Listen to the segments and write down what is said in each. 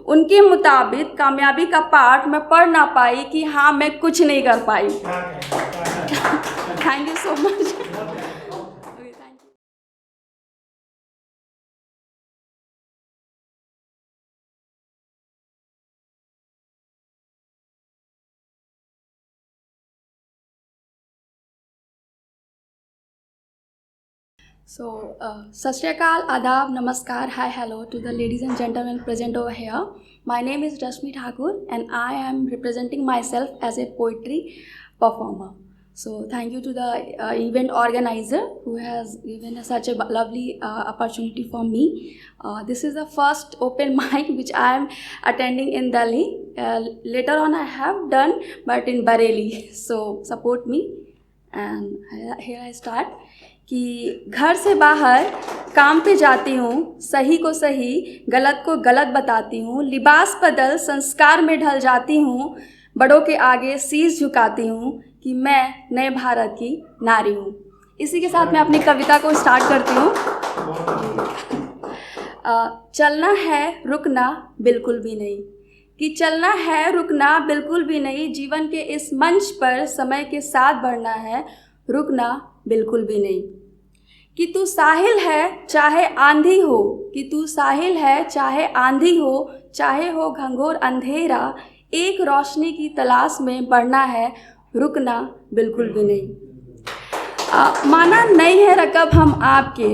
उनके मुताबिक कामयाबी का पाठ मैं पढ़ ना पाई कि हाँ मैं कुछ नहीं कर पाई। Thank you so much. So, Sat Shri Akal, Adab, Namaskar, hi, hello to the ladies and gentlemen present over here. My name is Rashmi Thakur and I am representing myself as a poetry performer. So, thank you to the event organizer who has given such a lovely opportunity for me. This is the first open mic which I am attending in Delhi. Later on I have done but in Bareilly. So, support me and here I start. कि घर से बाहर काम पे जाती हूँ, सही को सही गलत को गलत बताती हूँ, लिबास बदल संस्कार में ढल जाती हूँ, बड़ों के आगे शीश झुकाती हूँ कि मैं नए भारत की नारी हूँ। इसी के साथ मैं अपनी कविता को स्टार्ट करती हूँ। चलना है रुकना बिल्कुल भी नहीं, कि चलना है रुकना बिल्कुल भी नहीं, जीवन के इस मंच पर समय के साथ बढ़ना है, रुकना बिल्कुल भी नहीं। कि तू साहिल है चाहे आंधी हो, कि तू साहिल है चाहे आंधी हो, चाहे हो घंघोर अंधेरा, एक रोशनी की तलाश में बढ़ना है, रुकना बिल्कुल भी नहीं। माना नहीं है रकब हम आपके,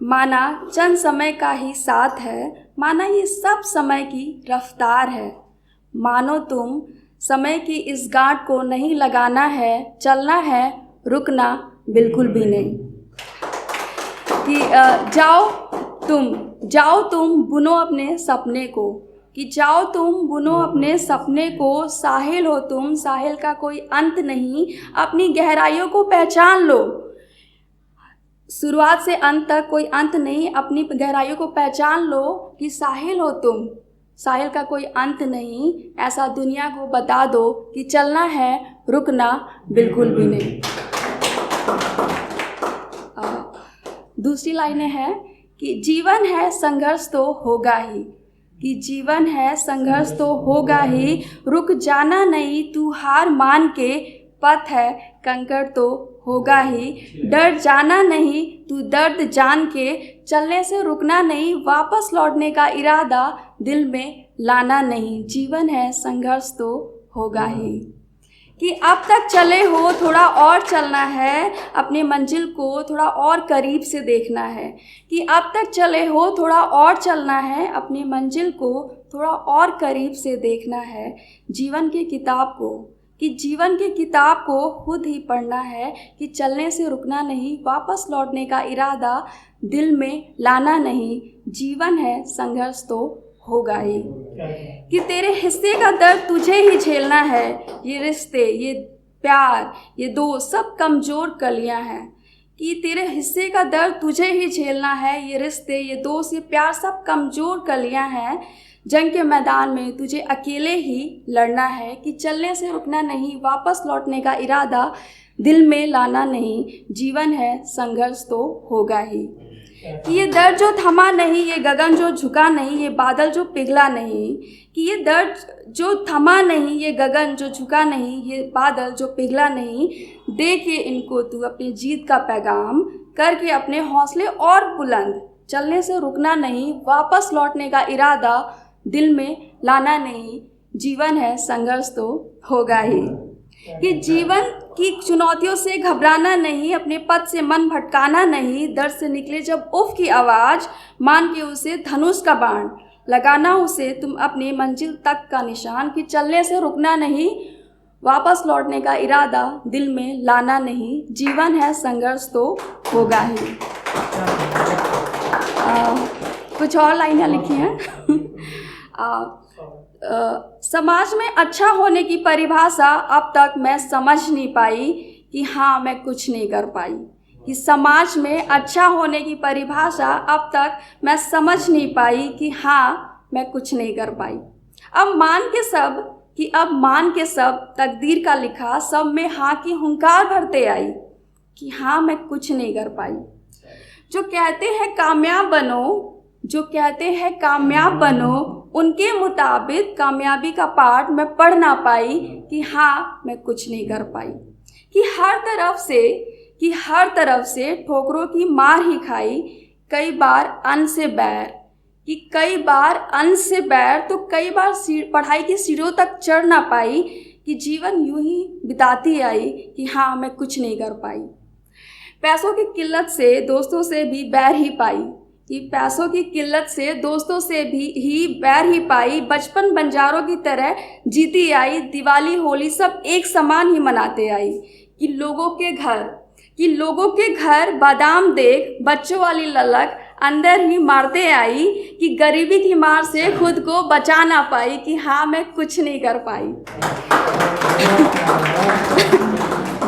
माना चंद समय का ही साथ है, माना ये सब समय की रफ्तार है, मानो तुम समय की इस गांठ को नहीं लगाना है, चलना है रुकना बिल्कुल भी नहीं। कि जाओ तुम बुनो अपने सपने को, कि जाओ तुम बुनो अपने सपने को, साहिल हो तुम, साहिल का कोई अंत नहीं, अपनी गहराइयों को पहचान लो, शुरुआत से अंत तक कोई अंत नहीं, अपनी गहराइयों को पहचान लो कि साहिल हो तुम, साहिल का कोई अंत नहीं, ऐसा दुनिया को बता दो कि चलना है रुकना बिल्कुल भी नहीं। दूसरी लाइनें हैं कि जीवन है संघर्ष तो होगा ही, कि जीवन है संघर्ष तो होगा ही, रुक जाना नहीं तू हार मान के, पथ है कंकड़ तो होगा ही, डर जाना नहीं तू दर्द जान के, चलने से रुकना नहीं, वापस लौटने का इरादा दिल में लाना नहीं, जीवन है संघर्ष तो होगा ही। कि अब तक चले हो थोड़ा और चलना है, अपनी मंजिल को थोड़ा और करीब से देखना है, कि अब तक चले हो थोड़ा और चलना है, अपनी मंजिल को थोड़ा और करीब से देखना है, जीवन की किताब को, कि जीवन की किताब को खुद ही पढ़ना है, कि चलने से रुकना नहीं, वापस लौटने का इरादा दिल में लाना नहीं, जीवन है संघर्ष तो होगा ही। कि तेरे हिस्से का दर्द तुझे ही झेलना है, ये रिश्ते ये प्यार ये दोस्त सब कमज़ोर कलियां हैं, कि तेरे हिस्से का दर्द तुझे ही झेलना है, ये रिश्ते ये दोस्त ये प्यार सब कमज़ोर कलियां हैं, जंग के मैदान में तुझे अकेले ही लड़ना है, कि चलने से रुकना नहीं, वापस लौटने का इरादा दिल में लाना नहीं, जीवन है संघर्ष तो होगा ही। कि ये दर्द जो थमा नहीं, ये गगन जो झुका नहीं, ये बादल जो पिघला नहीं, कि ये दर्द जो थमा नहीं, ये गगन जो झुका नहीं, ये बादल जो पिघला नहीं, दे के इनको तू अपनी जीत का पैगाम, करके अपने हौसले और बुलंद, चलने से रुकना नहीं, वापस लौटने का इरादा दिल में लाना नहीं, जीवन है संघर्ष तो होगा ही। कि जीवन की चुनौतियों से घबराना नहीं, अपने पथ से मन भटकाना नहीं, दर्द से निकले जब उफ की आवाज़, मान के उसे धनुष का बाण लगाना, उसे तुम अपनी मंजिल तक का निशान, कि चलने से रुकना नहीं, वापस लौटने का इरादा दिल में लाना नहीं, जीवन है संघर्ष तो होगा ही। कुछ और लाइनें लिखी हैं। समाज में अच्छा होने की परिभाषा अब तक मैं समझ नहीं पाई, कि हाँ मैं कुछ नहीं कर पाई, कि समाज में अच्छा होने की परिभाषा अब तक मैं समझ नहीं पाई, कि हाँ मैं कुछ नहीं कर पाई। अब मान के सब तकदीर का लिखा, सब में हाँ की हुंकार भरते आई, कि हाँ मैं कुछ नहीं कर पाई। जो कहते हैं कामयाब बनो, जो कहते हैं कामयाब बनो, उनके मुताबिक कामयाबी का पाठ मैं पढ़ ना पाई कि हाँ मैं कुछ नहीं कर पाई। कि हर तरफ से ठोकरों की मार ही खाई, कई बार अन्न से बैर, कि कई बार अन्न से बैर, तो कई बार पढ़ाई की सीढ़ियों तक चढ़ ना पाई, कि जीवन यूं ही बिताती आई कि हाँ मैं कुछ नहीं कर पाई। पैसों की किल्लत से दोस्तों से भी बैर ही पाई, कि पैसों की किल्लत से दोस्तों से भी बैर ही पाई। बचपन बंजारों की तरह जीती आई, दिवाली होली सब एक समान ही मनाते आई। कि लोगों के घर बादाम देख बच्चों वाली ललक अंदर ही मारते आई, कि गरीबी की मार से खुद को बचा ना पाई, कि हाँ मैं कुछ नहीं कर पाई।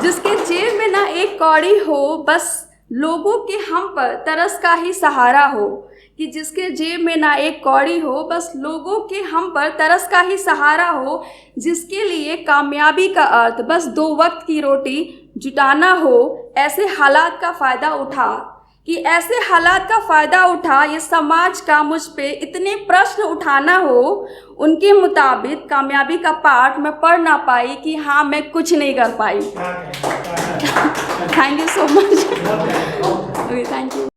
जिसके जेब में ना एक कौड़ी हो, बस लोगों के हम पर तरस का ही सहारा हो। कि जिसके जेब में ना एक कौड़ी हो, बस लोगों के हम पर तरस का ही सहारा हो। जिसके लिए कामयाबी का अर्थ बस 2 वक्त की रोटी जुटाना हो, ऐसे हालात का फ़ायदा उठा ये समाज का मुझ पे इतने प्रश्न उठाना हो। उनके मुताबिक कामयाबी का पाठ मैं पढ़ ना पाई, कि हाँ मैं कुछ नहीं कर पाई। Thank you so much. Thank you.